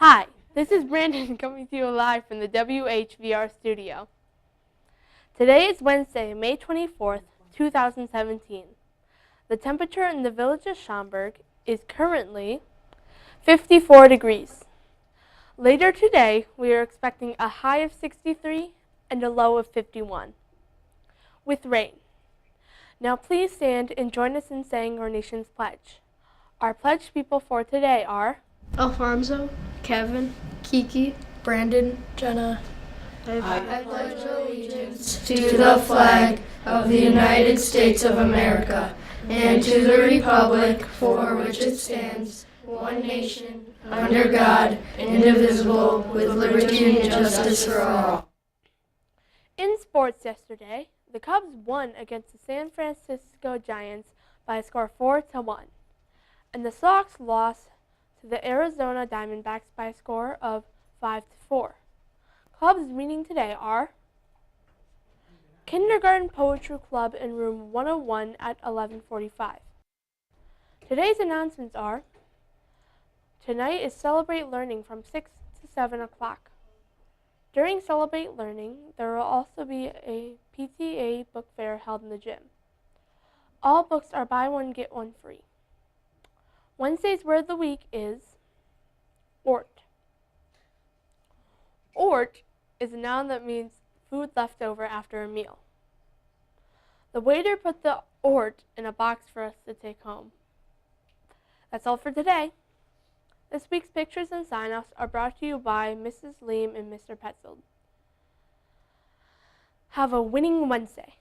Hi, this is Brandon coming to you live from the WHVR studio. Today is Wednesday, May 24th, 2017. The temperature in the village of Schaumburg is currently 54 degrees. Later today, we are expecting a high of 63 and a low of 51, with rain. Now please stand and join us in saying our nation's pledge. Our pledge people for today are Alfonso, Kevin, Kiki, Brandon, Jenna. I pledge allegiance to the flag of the United States of America and to the republic for which it stands, one nation, under God, indivisible, with liberty and justice for all. In sports yesterday, the Cubs won against the San Francisco Giants by a score of 4-1, and the Sox lost to the Arizona Diamondbacks by a score of 5-4. Clubs meeting today are Kindergarten Poetry Club in room 101 at 11:45. Today's announcements are: tonight is Celebrate Learning from 6 to 7 o'clock. During Celebrate Learning, there will also be a PTA book fair held in the gym. All books are buy one, get one free. Wednesday's word of the week is ort. Ort is a noun that means food left over after a meal. The waiter put the ort in a box for us to take home. That's all for today. This week's pictures and sign-offs are brought to you by Mrs. Leem and Mr. Petzold. Have a winning Wednesday.